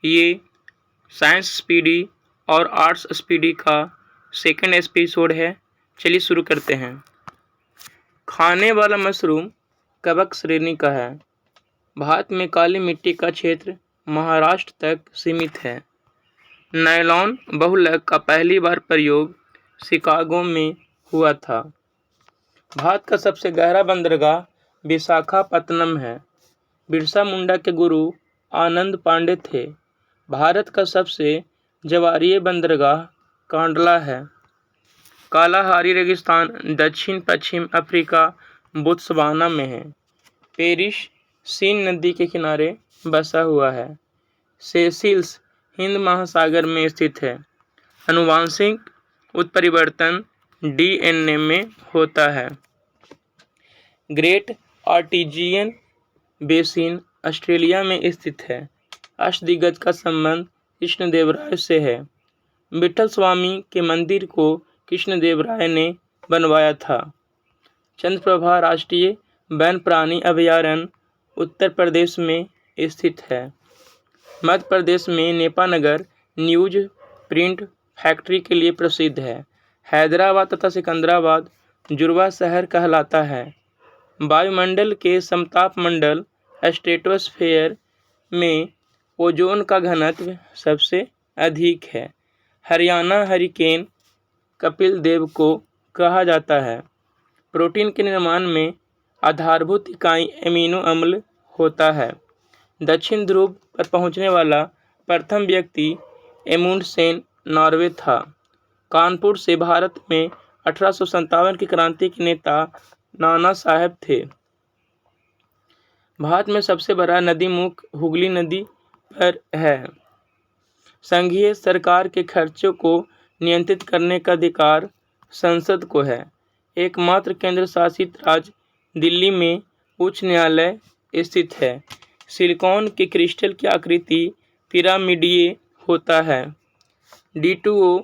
ये science speedy और arts speedy का सेकंड एपिसोड है। चलिए शुरू करते हैं। खाने वाला मशरूम कवक श्रेणी का है। भारत में काली मिट्टी का क्षेत्र महाराष्ट्र तक सीमित है। नायलॉन बहुलक का पहली बार प्रयोग शिकागो में हुआ था। भारत का सबसे गहरा बंदरगाह विशाखापत्तनम है। बिरसा मुंडा के गुरु आनंद पांडे थे। भारत का सबसे जवारीय बंदरगाह कांडला है। कालाहारी रेगिस्तान दक्षिण पश्चिम अफ्रीका बोत्सवाना में है। पेरिस सीन नदी के किनारे बसा हुआ है। सेशिल्स हिंद महासागर में स्थित है। आनुवांशिक उत्परिवर्तन डीएनए में होता है। ग्रेट आर्टेजियन बेसिन ऑस्ट्रेलिया में स्थित है। अष्टदिग्गज का संबंध कृष्णदेवराय से है। विठल स्वामी के मंदिर को कृष्णदेवराय ने बनवाया था। चंद्रप्रभा राष्ट्रीय वन्य प्राणी अभयारण्य उत्तर प्रदेश में स्थित है। मध्य प्रदेश में नेपानगर न्यूज प्रिंट फैक्ट्री के लिए प्रसिद्ध है। हैदराबाद तथा सिकंदराबाद जुड़वा शहर कहलाता है। वायुमंडल के समताप मंडल स्ट्रेटोस्फेयर में ओजोन का घनत्व सबसे अधिक है। हरियाणा हरिकेन कपिल देव को कहा जाता है। प्रोटीन के निर्माण में आधारभूत इकाई एमिनो अम्ल होता है। दक्षिण ध्रुव पर पहुंचने वाला प्रथम व्यक्ति एमुंडसेन नॉर्वे था। कानपुर से भारत में 1857 की क्रांति के नेता नाना साहेब थे। भारत में सबसे बड़ा नदी मुख हुगली नदी पर है। संघीय सरकार के खर्चों को नियंत्रित करने का अधिकार संसद को है। एकमात्र केंद्र शासित राज्य दिल्ली में उच्च न्यायालय स्थित है। सिलिकॉन के क्रिस्टल की आकृति पिरामिडीय होता है। D2O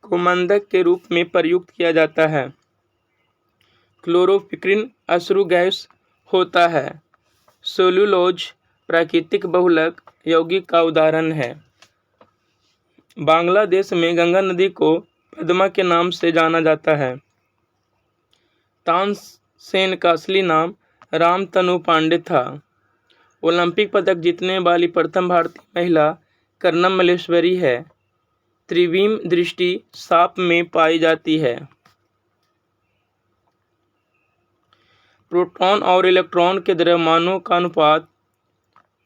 को मंदक के रूप में प्रयुक्त किया जाता है। क्लोरोफिक्रिन अश्रु गैस होता है। सेलुलोज प्राकृतिक बहुलक यौगिक का उदाहरण है। बांग्लादेश में गंगा नदी को पद्मा के नाम से जाना जाता है। तानसेन का असली नाम रामतनु पांडे था। ओलंपिक पदक जीतने वाली प्रथम भारतीय महिला कर्णम मल्लेश्वरी है। त्रिविम दृष्टि सांप में पाई जाती है। प्रोटॉन और इलेक्ट्रॉन के द्रव्यमानों का अनुपात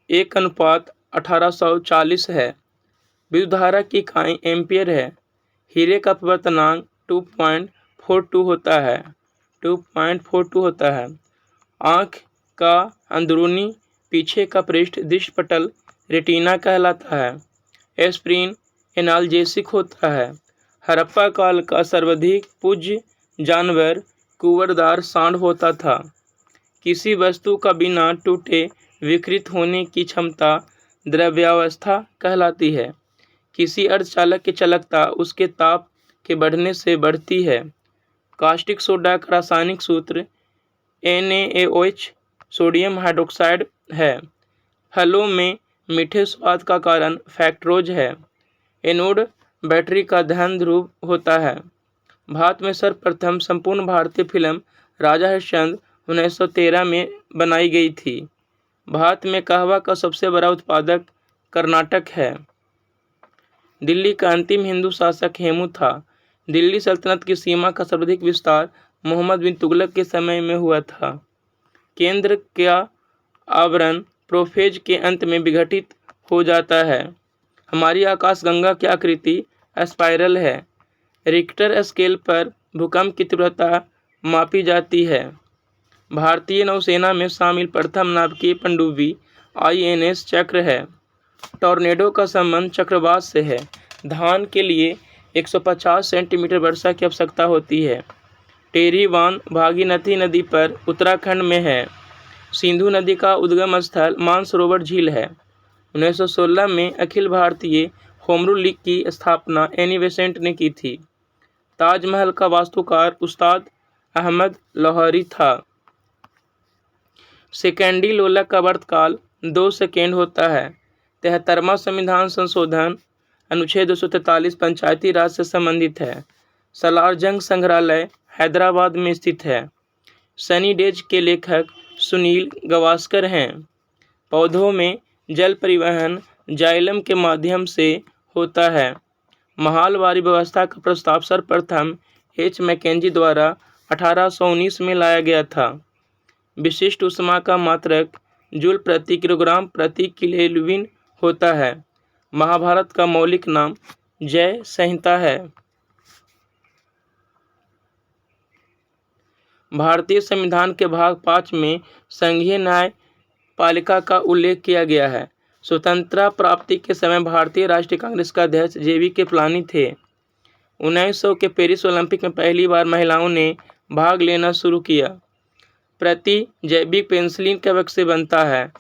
1:1840 है। विद्युत धारा की इकाई एम्पियर है। हीरे का अपवर्तनांक 2.42 होता है। आँख का अंदरूनी पीछे का पृष्ठ दृष्टिपटल रेटिना कहलाता है। एस्प्रिन एनाल्जेसिक होता है। हड़प्पा काल का सर्वाधिक पूज्य जानवर कुंवरदार सांड होता था। किसी वस्तु का बिना टूटे विकृत होने की क्षमता द्रव्यावस्था कहलाती है। किसी अर्धचालक की चालकता उसके ताप के बढ़ने से बढ़ती है। कास्टिक सोडा का रासायनिक सूत्र NaOH सोडियम हाइड्रोक्साइड है। फलों में मीठे स्वाद का कारण फैक्टोज है। एनोड बैटरी का धन ध्रुव होता है। भारत में सर्वप्रथम संपूर्ण भारतीय फिल्म राजा हरिश्चंद्र 1913 में बनाई गई थी। भारत में कहवा का सबसे बड़ा उत्पादक कर्नाटक है। दिल्ली का अंतिम हिंदू शासक हेमू था। दिल्ली सल्तनत की सीमा का सर्वाधिक विस्तार मोहम्मद बिन तुगलक के समय में हुआ था। केंद्र का आवरण प्रोफेज के अंत में विघटित हो जाता है। हमारी आकाशगंगा की आकृति स्पाइरल है। रिक्टर स्केल पर भूकंप की तीव्रता मापी जाती है। भारतीय नौसेना में शामिल प्रथम नाविकीय पनडुब्बी INS चक्र है। टॉर्नेडो का संबंध चक्रवात से है। धान के लिए 150 सेंटीमीटर वर्षा की आवश्यकता होती है। टेरी बांध भागीरथी नदी पर उत्तराखंड में है। सिंधु नदी का उद्गम स्थल मानसरोवर झील है। 1916 में अखिल भारतीय होमरू लीग की स्थापना एनी बेसेंट ने की थी। ताजमहल का वास्तुकार उस्ताद अहमद लाहौरी था। सेकेंडी लोलक का वर्तकाल 2 सेकेंड होता है। 73वां संविधान संशोधन अनुच्छेद 243 पंचायती राज से संबंधित है। सलार जंग संग्रहालय हैदराबाद में स्थित है। सनी डेज के लेखक सुनील गावस्कर हैं। पौधों में जल परिवहन जाइलम के माध्यम से होता है। महालवारी व्यवस्था का प्रस्ताव सर्वप्रथम एच मैकेंजी द्वारा 1819 में लाया गया था। विशिष्ट ऊष्मा का मात्रक जूल प्रति किलोग्राम प्रति केल्विन होता है। महाभारत का मौलिक नाम जय संहिता है। भारतीय संविधान के भाग 5 में संघीय न्यायपालिका का उल्लेख किया गया है। स्वतंत्रता प्राप्ति के समय भारतीय राष्ट्रीय कांग्रेस का अध्यक्ष JV कृपलानी थे। 1900 के पेरिस ओलंपिक में पहली बार महिलाओं ने भाग लेना शुरू किया। प्रति जैविक पेनिसिलिन कवक से बनता है।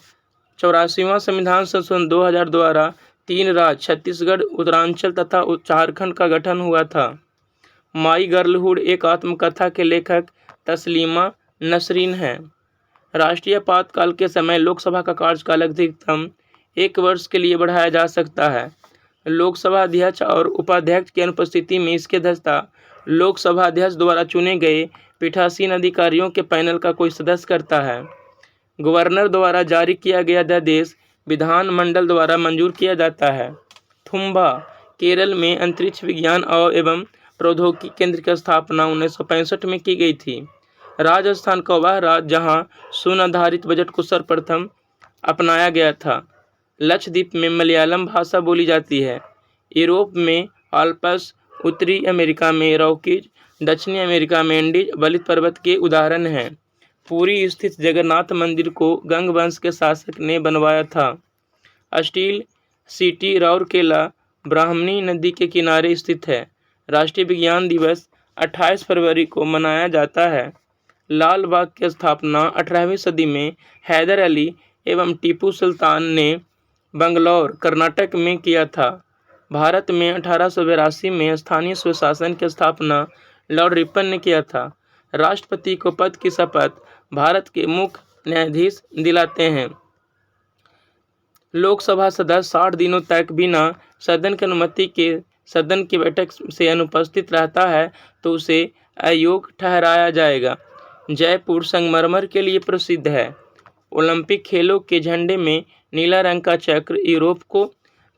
84वां संविधान संशोधन 2000 द्वारा 3 राज्य छत्तीसगढ़, उत्तरांचल तथा झारखंड का गठन हुआ था। माई गर्लहुड एक आत्मकथा के लेखक तस्लीमा नसरीन हैं। राष्ट्रीय आपातकाल के समय लोकसभा का कार्यकाल अधिकतम 1 वर्ष के लिए बढ़ाया जा सकता है। लोकसभा अध्यक्ष और उपाध्यक्ष की अनुपस्थिति में इसकी अध्यक्षता लोकसभा अध्यक्ष द्वारा चुने गए पीठासीन अधिकारियों के पैनल का कोई सदस्य करता है। गवर्नर द्वारा जारी किया गया अध्यादेश विधानमंडल द्वारा मंजूर किया जाता है। थुम्बा केरल में अंतरिक्ष विज्ञान और एवं प्रौद्योगिकी केंद्र की स्थापना 1965 में की गई थी। राजस्थान का वह राज्य जहां शून्य आधारित बजट को सर्वप्रथम अपनाया गया था। लक्षद्वीप में मलयालम भाषा बोली जाती है। यूरोप में आल्प्स, उत्तरी अमेरिका में रॉकीज, दक्षिणी अमेरिका में एंडीज बलित पर्वत के उदाहरण हैं। पुरी स्थित जगन्नाथ मंदिर को गंग वंश के शासक ने बनवाया था। स्टील सिटी राउरकेला ब्राह्मणी नदी के किनारे स्थित है। राष्ट्रीय विज्ञान दिवस 28 फरवरी को मनाया जाता है। लाल बाग की स्थापना 18वीं सदी में हैदर अली एवं टीपू सुल्तान ने बंगलौर, कर्नाटक में किया था। भारत में 1882 में स्थानीय स्वशासन की स्थापना लॉर्ड रिपन ने किया था। राष्ट्रपति को पद की शपथ भारत के मुख्य न्यायाधीश दिलाते हैं। लोकसभा सदस्य 60 दिनों तक बिना सदन की अनुमति के सदन की बैठक से अनुपस्थित रहता है तो उसे अयोग्य ठहराया जाएगा। जयपुर संगमरमर के लिए प्रसिद्ध है। ओलंपिक खेलों के झंडे में नीला रंग का चक्र यूरोप को,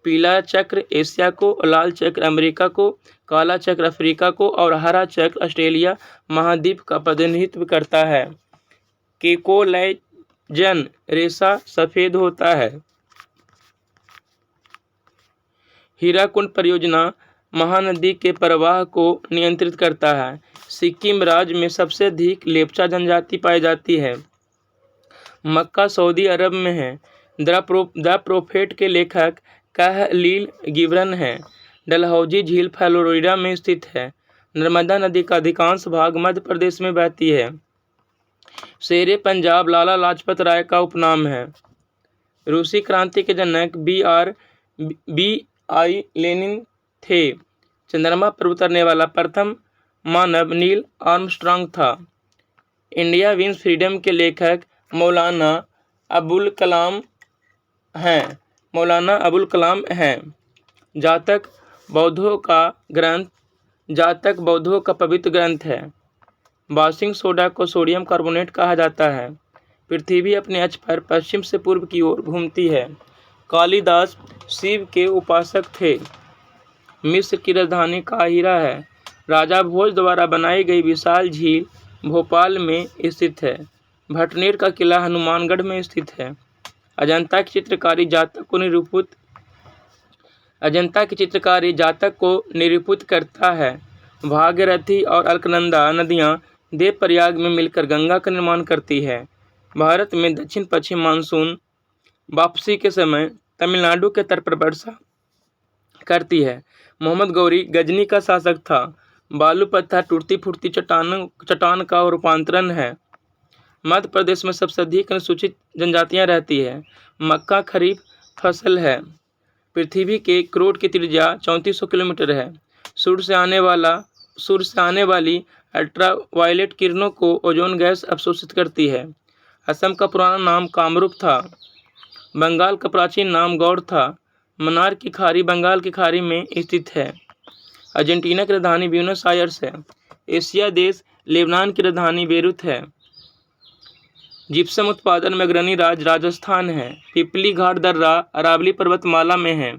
पीला चक्र एशिया को, लाल चक्र अमेरिका को, काला चक्र अफ्रीका को और हरा चक्र ऑस्ट्रेलिया महाद्वीप का प्रतिनिधित्व करता है। केकोलैजन रेशा सफेद होता है। हीराकुंड परियोजना महानदी के प्रवाह को नियंत्रित करता है। सिक्किम राज्य में सबसे अधिक लेप्चा जनजाति पाई जाती है। मक्का सऊदी अरब में है। द प्रोफेट के लेखक कहलील गिब्रन हैं। डलहौजी झील फ्लोरिडा में स्थित है। नर्मदा नदी का अधिकांश भाग मध्य प्रदेश में बहती है। शेरे पंजाब लाला लाजपत राय का उपनाम है। रूसी क्रांति के जनक BI लेनिन थे। चंद्रमा पर उतरने वाला प्रथम मानव नील आर्मस्ट्रांग था। इंडिया विंस फ्रीडम के लेखक मौलाना अबुल कलाम हैं। जातक बौद्धों का पवित्र ग्रंथ है। बासिंग सोडा को सोडियम कार्बोनेट कहा जाता है। पृथ्वी अपने अक्ष पर पश्चिम से पूर्व की ओर घूमती है। कालिदास शिव के उपासक थे। मिस्र की राजधानी काहिरा है। राजा भोज द्वारा बनाई गई विशाल झील भोपाल में स्थित है। भटनेर का किला हनुमानगढ़ में स्थित है। अजंता की चित्रकारी जातक को निरूपित करता है। भागीरथी और अलकनंदा नदियां देवप्रयाग में मिलकर गंगा का निर्माण करती है। भारत में दक्षिण पश्चिम मानसून वापसी के समय तमिलनाडु के तट पर वर्षा करती है। मोहम्मद गौरी गजनी का शासक था। बालू पत्थर टूटती फूटती चट्टान का रूपांतरण है। मध्य प्रदेश में सबसे अधिक अनुसूचित जनजातियां रहती है। मक्का खरीफ फसल है। पृथ्वी के क्रोड की त्रिज्या 3400 किलोमीटर है। सूर्य से आने वाली अल्ट्रावायलेट किरणों को ओजोन गैस अवशोषित करती है। असम का पुराना नाम कामरूप था। बंगाल का प्राचीन नाम गौड़ था। मन्नार की खाड़ी बंगाल की खाड़ी में स्थित है। अर्जेंटीना की राजधानी ब्यूनस आयर्स है। एशिया देश लेबनान की राजधानी बेरूत है। जिप्सम उत्पादन में अग्रणी राज्य राजस्थान है। पिपली घाट दर्रा अरावली पर्वतमाला में है।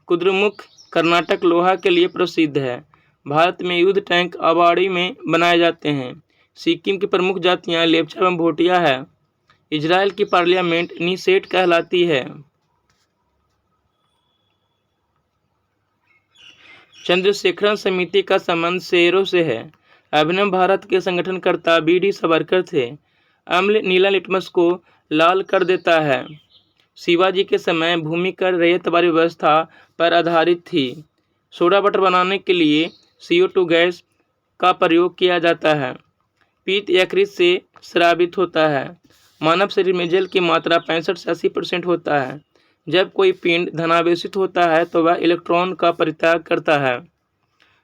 कुद्रेमुख कर्नाटक लोहा के लिए प्रसिद्ध है। भारत में युद्ध टैंक अबाड़ी में बनाए जाते हैं। सिक्किम की प्रमुख जातियां लेप्चा एवं भोटिया है। इजराइल की पार्लियामेंट नीसेट कहलाती है। चंद्रशेखरन समिति का संबंध शेरों से है। अभिनव भारत के संगठनकर्ता बी.डी. सावरकर थे। अम्ल नीला लिटमस को लाल कर देता है। शिवाजी के समय भूमि कर रैयतवारी व्यवस्था पर आधारित थी। सोडा बटर बनाने के लिए CO2 गैस का प्रयोग किया जाता है। पीत यकृत से स्रावित होता है। मानव शरीर में जल की मात्रा 65 से 80% होता है। जब कोई पिंड धनावेशित होता है तो वह इलेक्ट्रॉन का परित्याग करता है।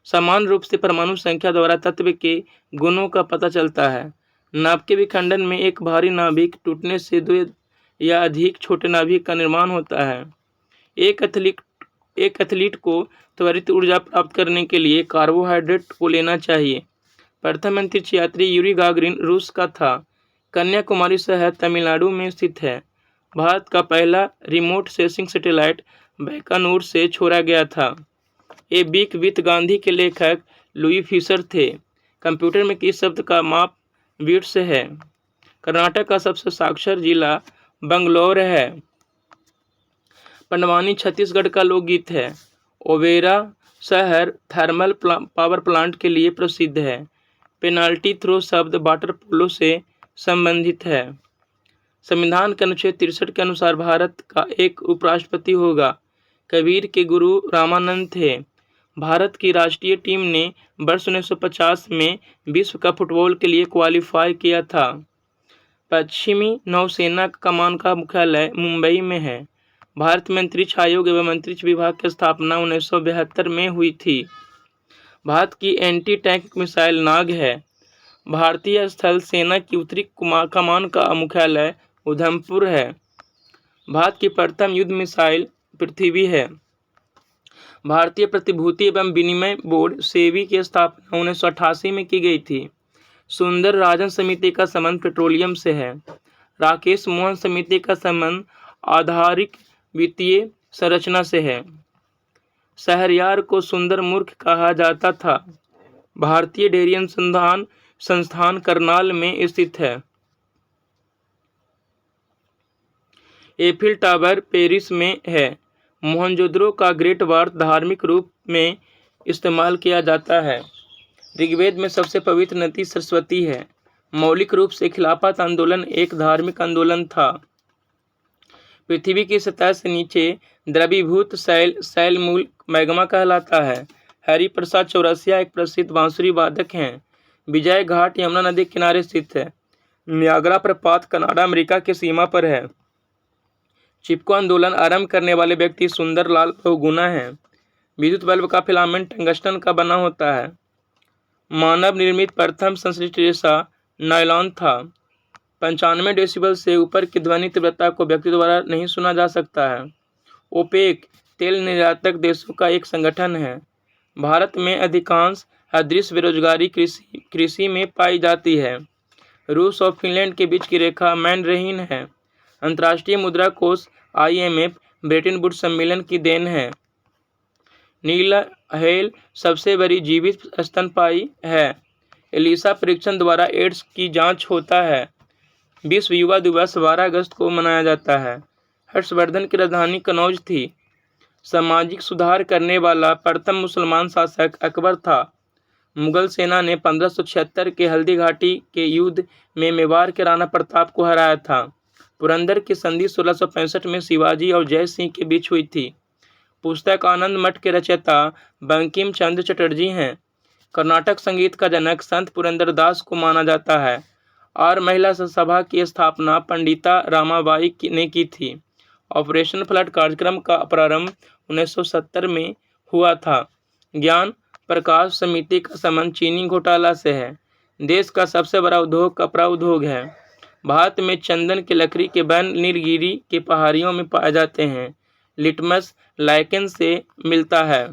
समान रूप से परमाणु संख्या द्वारा तत्व के गुणों का पता चलता है। नाभिक विखंडन में एक भारी नाभिक टूटने से 2 या अधिक छोटे नाभिक का निर्माण होता है। एक एथलीट को त्वरित ऊर्जा प्राप्त करने के लिए कार्बोहाइड्रेट को लेना चाहिए। प्रथम अंतरिक्ष यात्री यूरी गागरिन रूस का था। कन्याकुमारी शहर तमिलनाडु में स्थित है। भारत का पहला रिमोट सेंसिंग सैटेलाइट बैकानूर से छोड़ा गया था। ए बिग विथ गांधी के लेखक लुई फिशर थे। कंप्यूटर में किस शब्द का माप बिट्स है? कर्नाटक का सबसे साक्षर जिला बंगलौर है। पंडवानी छत्तीसगढ़ का लोकगीत है। ओबेरा शहर थर्मल पावर प्लांट के लिए प्रसिद्ध है। पेनाल्टी थ्रो शब्द वाटर पोलो से संबंधित है। संविधान के अनुच्छेद 63 के अनुसार भारत का एक उपराष्ट्रपति होगा। कबीर के गुरु रामानंद थे। भारत की राष्ट्रीय टीम ने वर्ष 1950 में विश्व कप फुटबॉल के लिए क्वालिफाई किया था। पश्चिमी नौसेना कमान का मुख्यालय मुंबई में है। भारत में अंतरिक्ष आयोग एवं अंतरिक्ष विभाग की स्थापना 1972 में हुई थी। भारत की एंटी टैंक मिसाइल नाग है। भारतीय स्थल सेना की उत्तरी कमान का मुख्यालय उधमपुर है। भारत की प्रथम युद्ध मिसाइल पृथ्वी है। भारतीय प्रतिभूति एवं विनिमय बोर्ड सेबी की स्थापना 1988 में की गई थी। सुंदर राजन समिति का संबंध पेट्रोलियम से है। राकेश मोहन समिति का संबंध आधारिक वित्तीय संरचना से है। शहरयार को सुंदर मूर्ख कहा जाता था। भारतीय डेयरी अनुसंधान संस्थान करनाल में स्थित है। एफिल टावर पेरिस में है। मोहनजोदड़ो का ग्रेट वार धार्मिक रूप में इस्तेमाल किया जाता है। ऋग्वेद में सबसे पवित्र नदी सरस्वती है। मौलिक रूप से खिलाफत आंदोलन एक धार्मिक आंदोलन था। पृथ्वी की सतह से नीचे द्रवीभूत शैल मूल मैग्मा कहलाता है। हरि प्रसाद चौरसिया एक प्रसिद्ध बांसुरी वादक हैं। विजय घाट यमुना नदी के किनारे स्थित है। नियाग्रा प्रपात कनाडा अमेरिका की सीमा पर है। चिपको आंदोलन आरंभ करने वाले व्यक्ति सुंदरलाल बहुगुणा हैं। विद्युत बल्ब का फिलामेंट टंगस्टन का बना होता है। मानव निर्मित प्रथम संश्लिष्ट रेशा नायलॉन था। 95 डेसिबल से ऊपर की ध्वनि तीव्रता को व्यक्ति द्वारा नहीं सुना जा सकता है। ओपेक तेल निर्यातक देशों का एक संगठन है। भारत में अधिकांश अदृश्य बेरोजगारी कृषि में पाई जाती है। रूस और फिनलैंड के बीच की रेखा मैनरहेन है। अंतर्राष्ट्रीय मुद्रा कोष IMF ब्रेटन वुड्स सम्मेलन की देन है। नीला व्हेल सबसे बड़ी जीवित स्तनपायी है। एलिसा परीक्षण द्वारा एड्स की जांच होता है। विश्व युवा दिवस 12 अगस्त को मनाया जाता है। हर्षवर्धन की राजधानी कनौज थी। सामाजिक सुधार करने वाला प्रथम मुसलमान शासक अकबर था। मुगल सेना ने 1576 के हल्दी घाटी के युद्ध में मेवाड़ के राणा प्रताप को हराया था। पुरंदर की संधि 1665 में शिवाजी और जय सिंह के बीच हुई थी। पुस्तक आनंद मठ के रचयिता बंकिम चंद्र चटर्जी हैं। कर्नाटक संगीत का जनक संत पुरंदरदास को माना जाता है और महिला सभा की स्थापना पंडिता रामाबाई ने की थी। ऑपरेशन फ्लड कार्यक्रम का प्रारंभ 1970 में हुआ था। ज्ञान प्रकाश समिति का संबंध चीनी घोटाला से है। देश का सबसे बड़ा उद्योग कपड़ा उद्योग है। भारत में चंदन की लकड़ी के वन नीलगिरी के पहाड़ियों में पाए जाते हैं। लिटमस लाइकेन से मिलता है।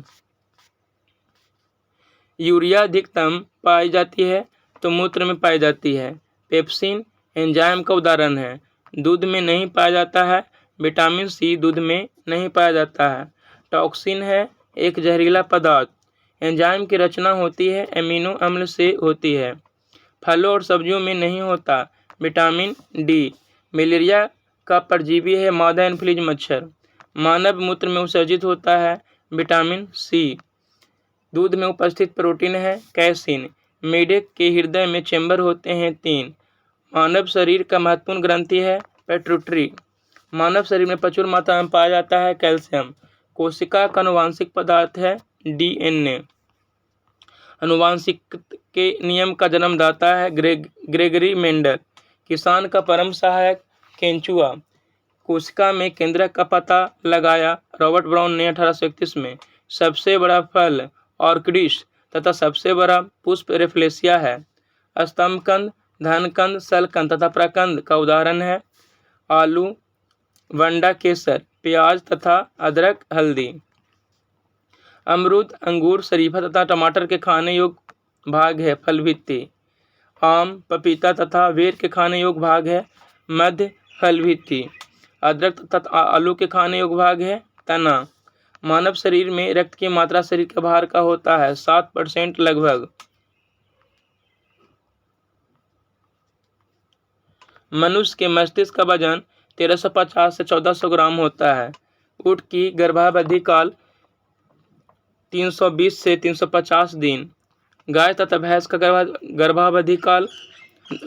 यूरिया अधिकतम पाई जाती है तो मूत्र में पाई जाती है। पेप्सिन एंजाइम का उदाहरण है। दूध में नहीं पाया जाता है। विटामिन सी दूध में नहीं पाया जाता है। टॉक्सिन है एक जहरीला पदार्थ। एंजाइम की रचना होती है एमिनो अम्ल से होती है। फलों और सब्जियों में नहीं होता। Vitamin D. मलेरिया का परजीवी है मादा एनफ्लूएंजा मच्छर। मानव मूत्र में उत्सर्जित होता है विटामिन सी। दूध में उपस्थित प्रोटीन है कैसीन। मेढक के हृदय में चैम्बर होते हैं 3। मानव शरीर का महत्वपूर्ण ग्रंथि है पेट्यूटरी। मानव शरीर में प्रचुर मात्रा में पाया जाता है कैल्शियम। कोशिका का अनुवांशिक पदार्थ है डीएनए। अनुवांशिक के नियम का जन्मदाता है ग्रेगरी मेंडल। किसान का परम सहायक केंचुआ। कोशिका में केंद्रक का पता लगाया रॉबर्ट ब्राउन ने 1831 में। सबसे बड़ा फल ऑर्किडिस तथा सबसे बड़ा पुष्प रेफ्लेसिया है। स्तंभकंद, धनकंद, सलकंद तथा प्रकंद का उदाहरण है आलू, वंडा, केसर, प्याज तथा अदरक, हल्दी। अमरूद, अंगूर, शरीफा तथा टमाटर के खाने योग्य भाग है फल भित्ति। आम, पपीता तथा बेर के खाने योग्य भाग है मध्य फल भित्ति। अदरक तथा आलू के खाने योग्य भाग है तना। मानव शरीर में रक्त की मात्रा शरीर के भार का होता है 7% लगभग। मनुष्य के मस्तिष्क का वजन 1350 से 1400 ग्राम होता है। ऊँट की गर्भावधि काल 320 से 350 दिन। गाय तथा भैंस का गर्भावधि काल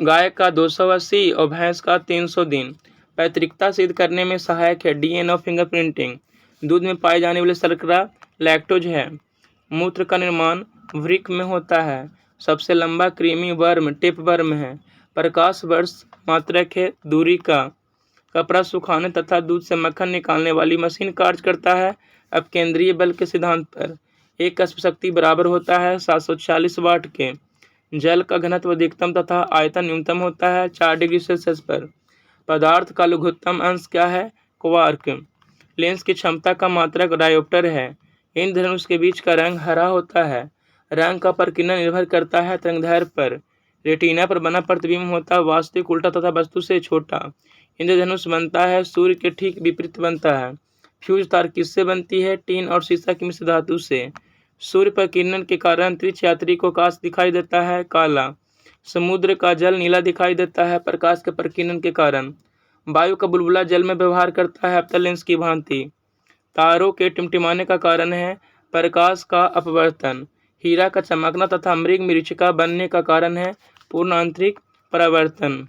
गाय का 280 और भैंस का 300 दिन। पैतृकता सिद्ध करने में सहायक है डीएनए और फिंगरप्रिंटिंग। दूध में पाए जाने वाले शर्करा लैक्टोज है। मूत्र का निर्माण वृक्क में होता है। सबसे लंबा कृमि वर्म टेप वर्म है। प्रकाश वर्ष मात्रक है दूरी का। कपड़ा सुखाने तथा दूध से मक्खन निकालने वाली मशीन कार्य करता है अब केंद्रीय बल के सिद्धांत पर। एक अश्व शक्ति बराबर होता है 740 वाट के। जल का घनत्व अधिकतम तथा आयतन न्यूनतम होता है 4 डिग्री सेल्सियस पर। पदार्थ का लघुत्तम अंश क्या है क्वार्क। लेंस की क्षमता का मात्रक डायोप्टर है। इंद्रधनुष के बीच का रंग हरा होता है। रंग का प्रकीर्णन निर्भर करता है तरंगदैर्घ्य पर। रेटिना पर बना प्रतिबिंब होता है वास्तविक उल्टा तथा वस्तु से छोटा। इंद्रधनुष बनता है सूर्य के ठीक विपरीत बनता है। फ्यूज तार किससे बनती है टीन और शीशा की मिश्र धातु से। सूर्य पर किरणन के कारण अंतरिक्ष यात्री को आकाश दिखाई देता है काला। समुद्र का जल नीला दिखाई देता है प्रकाश के प्रकीर्णन के कारण। वायु का बुलबुला जल में व्यवहार करता है अवतल लेंस की भांति। तारों के टिमटिमाने का कारण है प्रकाश का अपवर्तन। हीरा का चमकना तथा मृग मरीचिका बनने का कारण है पूर्ण आंतरिक परावर्तन।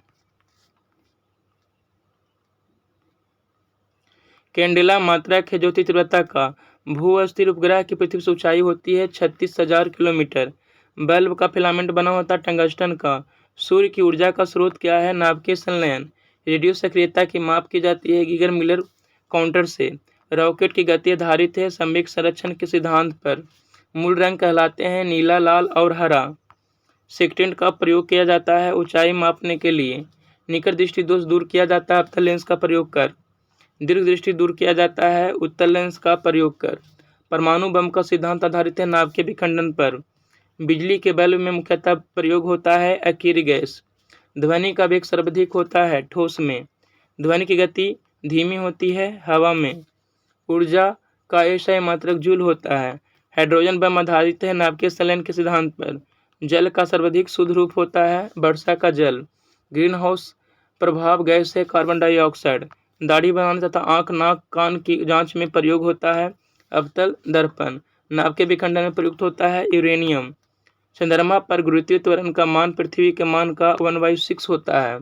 कैंडेला मात्रक है ज्योति तीव्रता का। भू अस्थिर उपग्रह की पृथ्वी से ऊंचाई होती है 36,000 किलोमीटर। बल्ब का फिलामेंट बना होता है टंगस्टन का। सूर्य की ऊर्जा का स्रोत क्या है नाभिकीय संलयन। रेडियो सक्रियता की माप की जाती है गीगर मिलर काउंटर से। रॉकेट की गति आधारित है संवेग संरक्षण के सिद्धांत पर। मूल रंग कहलाते हैं नीला, लाल और हरा। सेक्टेंट का प्रयोग किया जाता है ऊंचाई मापने के लिए। निकट दृष्टि दोष दूर किया जाता है अवतल लेंस का प्रयोग कर। दीर्घ दृष्टि दूर किया जाता है उत्तल लेंस का प्रयोग कर। परमाणु बम का सिद्धांत आधारित है नाभिकीय विखंडन पर। बिजली के बल्ब में मुख्यतः प्रयोग होता है अकीर गैस। ध्वनि का वेग सर्वाधिक होता है ठोस में। ध्वनि की गति धीमी होती है हवा में। ऊर्जा का ऐसा मात्रक जूल होता है। हाइड्रोजन बम आधारित है नाभिकीय संलयन के सिद्धांत पर। जल का सर्वाधिक शुद्ध रूप होता है वर्षा का जल। ग्रीन हाउस प्रभाव गैस है कार्बन डाइऑक्साइड। दाढ़ी बनाने तथा आंख, नाक, कान की जांच में प्रयोग होता है अवतल दर्पण। नाभिकीय विखंडन में प्रयुक्त होता है यूरेनियम। चंद्रमा पर गुरुत्वीय त्वरण का मान पृथ्वी के मान का 1/6 होता है।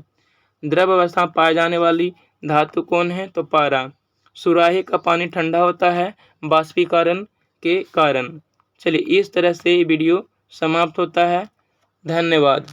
द्रव अवस्था में पाए जाने वाली धातु कौन है तो पारा। सुराही का पानी ठंडा होता है बाष्पीकरण के कारण। चलिए इस तरह से वीडियो समाप्त होता है। धन्यवाद।